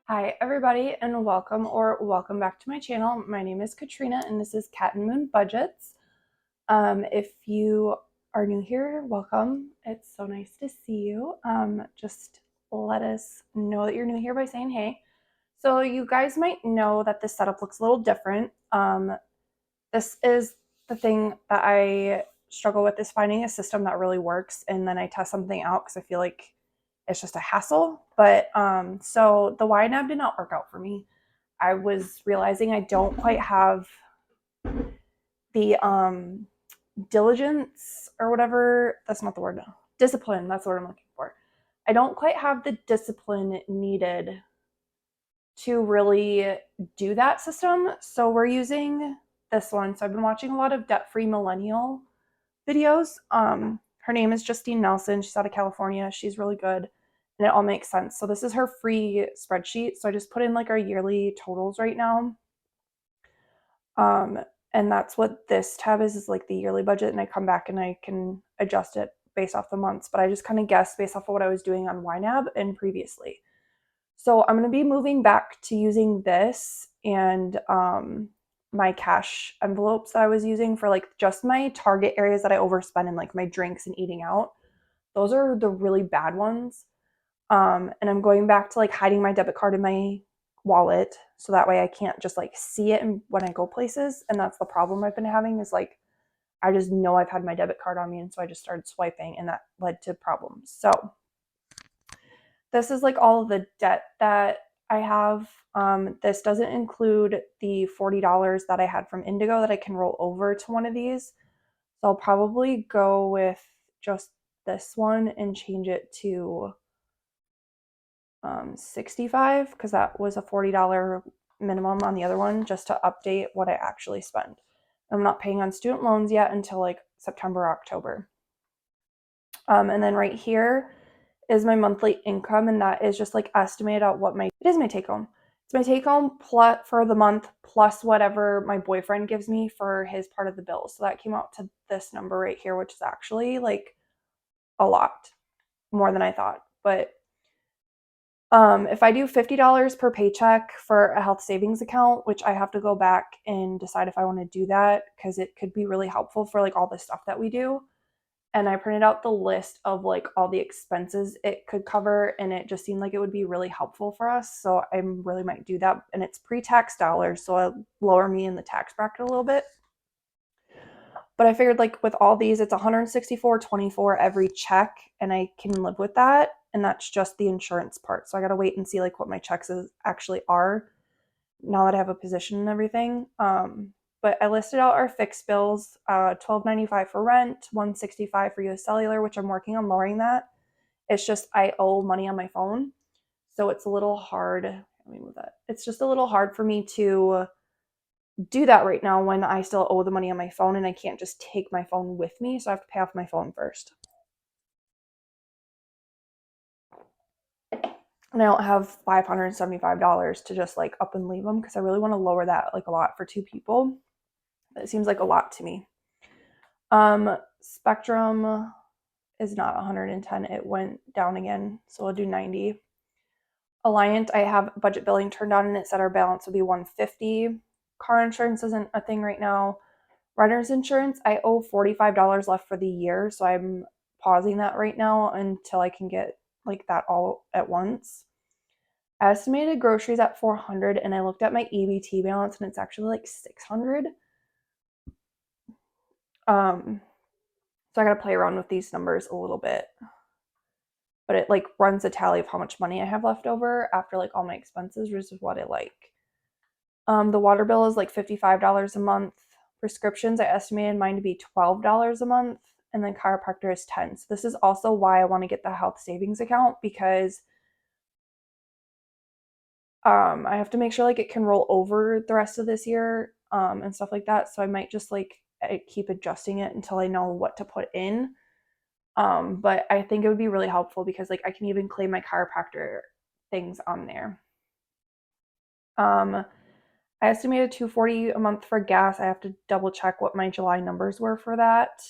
Hi everybody and welcome back to my channel. My name is Katrina and this is Cat and Moon Budgets. If you are new here, welcome. It's so nice to see you. Just let us know that you're new here by saying hey. So you guys might know that this setup looks a little different. This is the thing that I struggle with, is finding a system that really works and then I test something out because I feel like it's just a hassle. But so the YNAB did not work out for me. I was realizing I don't quite have the diligence or whatever. That's not the word. No. Discipline. That's what I'm looking for. I don't quite have the discipline needed to really do that system. So we're using this one. So I've been watching a lot of debt-free millennial videos. Her name is Justine Nelson. She's out of California. She's really good and it all makes sense. So this is her free spreadsheet. So I just put in like our yearly totals right now. And that's what this tab is like the yearly budget. And I come back and I can adjust it based off the months, but I just kind of guessed based off of what I was doing on YNAB and previously. So I'm going to be moving back to using this and my cash envelopes that I was using for like just my target areas that I overspend in, like my drinks and eating out. Those are the really bad ones. And I'm going back to like hiding my debit card in my wallet so that way I can't just like see it when I go places. And that's the problem I've been having, is like I just know I've had my debit card on me, and so I just started swiping and that led to problems. So this is like all of the debt that I have. This doesn't include the $40 that I had from Indigo that I can roll over to one of these. So I'll probably go with just this one and change it to 65 because that was a $40 minimum on the other one, just to update what I actually spend. I'm not paying on student loans yet until like September, October. And then right here is my monthly income, and that is just like estimated out what it is my take home. It's my take home plus for the month plus whatever my boyfriend gives me for his part of the bill. So that came out to this number right here, which is actually like a lot more than I thought. But if I do $50 per paycheck for a health savings account, which I have to go back and decide if I want to do that because it could be really helpful for like all the stuff that we do. And I printed out the list of like all the expenses it could cover, and it just seemed like it would be really helpful for us. So I really might do that. And it's pre-tax dollars, so it'll lower me in the tax bracket a little bit. But I figured like with all these, it's $164.24 every check, and I can live with that. And that's just the insurance part. So I gotta wait and see like what my checks actually are now that I have a position and everything. But I listed out our fixed bills, $12.95 for rent, $165 for US Cellular, which I'm working on lowering that. It's just I owe money on my phone, so it's a little hard. Let me move that. It's just a little hard for me to do that right now when I still owe the money on my phone and I can't just take my phone with me, so I have to pay off my phone first. And I don't have $575 to just like up and leave them because I really want to lower that like a lot for two people. It seems like a lot to me. Spectrum is not 110. It went down again, so I'll do 90. Alliant, I have budget billing turned on and it said our balance would be 150. Car insurance isn't a thing right now. Renter's insurance, I owe $45 left for the year, so I'm pausing that right now until I can get like that all at once. I estimated groceries at 400, and I looked at my EBT balance and it's actually like 600. So I gotta play around with these numbers a little bit. But it like runs a tally of how much money I have left over after like all my expenses, which is what I like. The water bill is like $55 a month. Prescriptions, I estimated mine to be $12 a month, and then chiropractor is 10. So this is also why I want to get the health savings account, because I have to make sure like it can roll over the rest of this year and stuff like that. So I might just like keep adjusting it until I know what to put in. But I think it would be really helpful because like I can even claim my chiropractor things on there. I estimated $240 a month for gas. I have to double check what my July numbers were for that.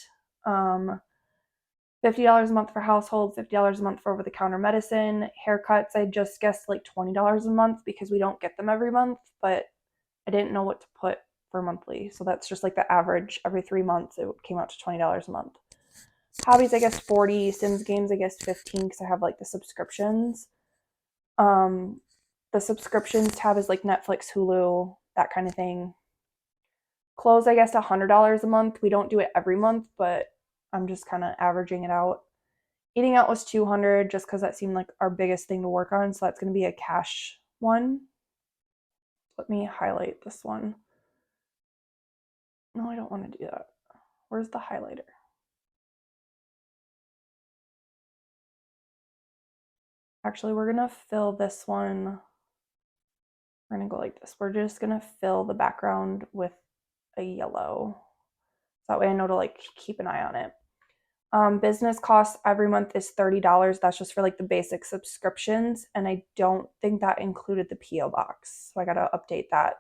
$50 a month for household, $50 a month for over-the-counter medicine. Haircuts, I just guessed like $20 a month because we don't get them every month, but I didn't know what to put for monthly. So that's just like the average. Every 3 months, it came out to $20 a month. Hobbies, I guess 40. Sims games, I guess 15 because I have like the subscriptions. The subscriptions tab is like Netflix, Hulu, that kind of thing. Clothes, I guess $100 a month. We don't do it every month, but I'm just kind of averaging it out. Eating out was $200 just because that seemed like our biggest thing to work on. So that's going to be a cash one. Let me highlight this one. No, I don't want to do that. Where's the highlighter? Actually, we're going to fill this one. We're going to go like this. We're just going to fill the background with a yellow. So that way I know to like keep an eye on it. Business costs every month is $30. That's just for like the basic subscriptions. And I don't think that included the P.O. box. So I got to update that.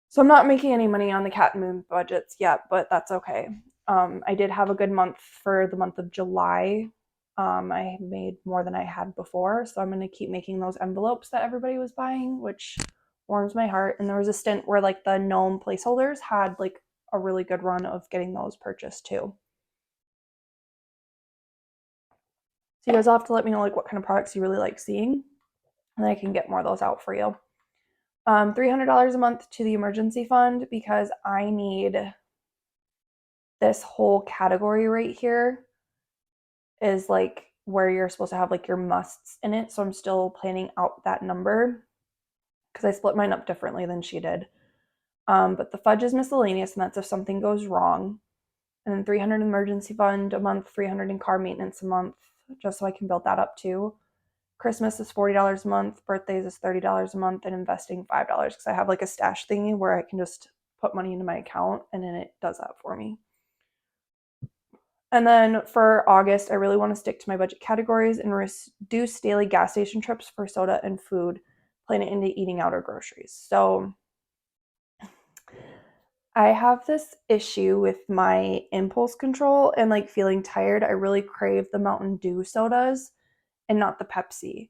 So I'm not making any money on the Cat and Moon budgets yet, but that's okay. I did have a good month for the month of July. I made more than I had before. So I'm going to keep making those envelopes that everybody was buying, which warms my heart. And there was a stint where like the gnome placeholders had like a really good run of getting those purchased too. So you guys will have to let me know like what kind of products you really like seeing, and I can get more of those out for you. $300 a month to the emergency fund because I need this whole category right here is like where you're supposed to have like your musts in it. So I'm still planning out that number because I split mine up differently than she did. But the fudge is miscellaneous, and that's if something goes wrong. And then $300 emergency fund a month, $300 in car maintenance a month, just so I can build that up too. Christmas is $40 a month, birthdays is $30 a month, and investing $5 because I have like a stash thingy where I can just put money into my account and then it does that for me. And then for August, I really want to stick to my budget categories and reduce daily gas station trips for soda and food, plan it into eating out or groceries. So I have this issue with my impulse control and like feeling tired. I really crave the Mountain Dew sodas and not the Pepsi.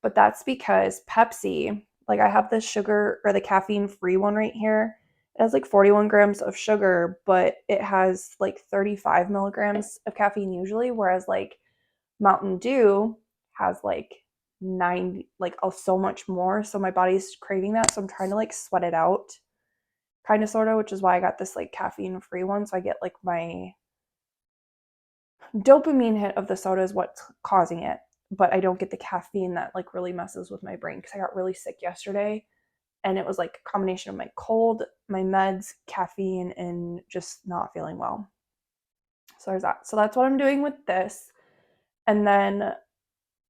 But that's because Pepsi, like I have the sugar or the caffeine free one right here. It has like 41 grams of sugar, but it has like 35 milligrams of caffeine usually, whereas like Mountain Dew has like 90, like so much more. So my body's craving that. So I'm trying to like sweat it out kind of sort of, which is why I got this like caffeine free one. So I get like my dopamine hit of the soda is what's causing it, but I don't get the caffeine that like really messes with my brain because I got really sick yesterday and it was like a combination of my cold, my meds, caffeine, and just not feeling well. So there's that. So that's what I'm doing with this. And then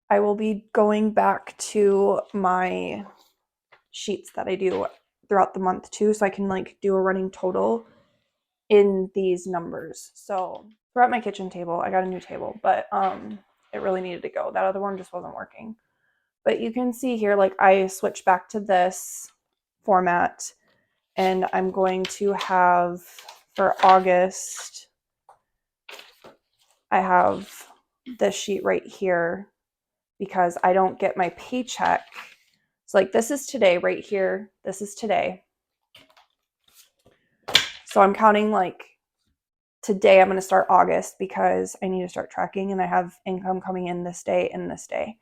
I will be going back to my sheets that I do throughout the month too, so I can like do a running total in these numbers. So we're at my kitchen table. I got a new table, but it really needed to go. That other one just wasn't working. But you can see here, like I switched back to this format, and I'm going to have for August, I have this sheet right here because I don't get my paycheck. So like this is today right here. This is today. So I'm counting like today I'm going to start August because I need to start tracking and I have income coming in this day and this day.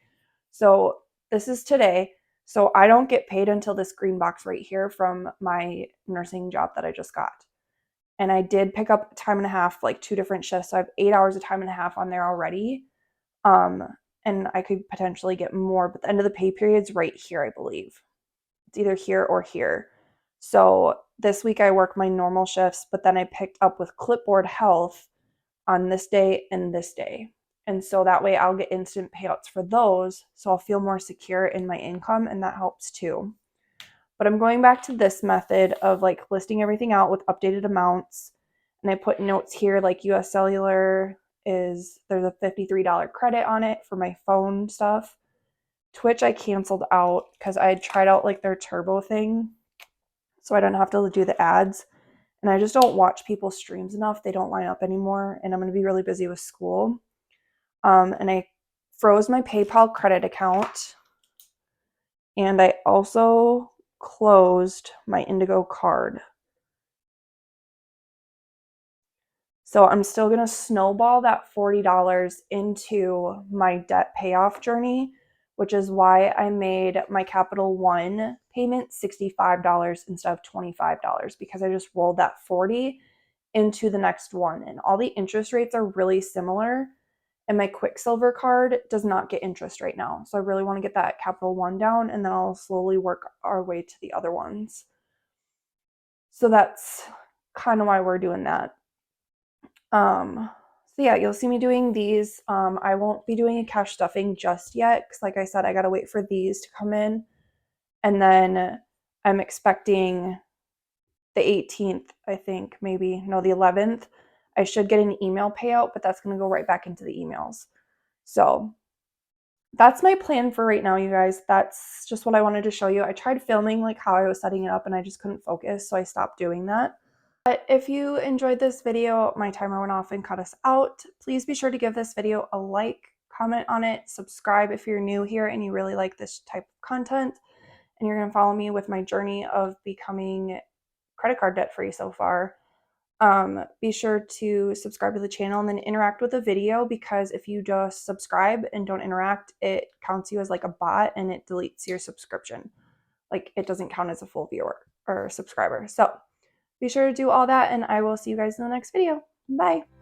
So this is today. So I don't get paid until this green box right here from my nursing job that I just got. And I did pick up time and a half, like 2 different shifts. So I have 8 hours of time and a half on there already. And I could potentially get more, but the end of the pay period's right here, I believe. It's either here or here. So this week I work my normal shifts, but then I picked up with Clipboard Health on this day and this day. And so that way I'll get instant payouts for those. So I'll feel more secure in my income, and that helps too. But I'm going back to this method of like listing everything out with updated amounts. And I put notes here like US Cellular there's a $53 credit on it for my phone stuff. Twitch I canceled out because I had tried out like their turbo thing, so I don't have to do the ads. And I just don't watch people's streams enough. They don't line up anymore, and I'm going to be really busy with school. And I froze my PayPal credit account. And I also closed my Indigo card. So I'm still going to snowball that $40 into my debt payoff journey, which is why I made my Capital One payment $65 instead of $25, because I just rolled that 40 into the next one. And all the interest rates are really similar. And my Quicksilver card does not get interest right now. So I really want to get that Capital One down, and then I'll slowly work our way to the other ones. So that's kind of why we're doing that. So yeah, you'll see me doing these. I won't be doing a cash stuffing just yet, because like I said, I gotta wait for these to come in. And then I'm expecting the 18th, I think, maybe, no, the 11th. I should get an email payout, but that's gonna go right back into the emails. So that's my plan for right now, you guys. That's just what I wanted to show you. I tried filming like how I was setting it up, and I just couldn't focus, so I stopped doing that. But if you enjoyed this video, my timer went off and cut us out. Please be sure to give this video a like, comment on it, subscribe if you're new here and you really like this type of content, and you're going to follow me with my journey of becoming credit card debt free so far. Be sure to subscribe to the channel and then interact with the video, because if you just subscribe and don't interact, it counts you as like a bot and it deletes your subscription. Like, it doesn't count as a full viewer or subscriber. So be sure to do all that, and I will see you guys in the next video. Bye.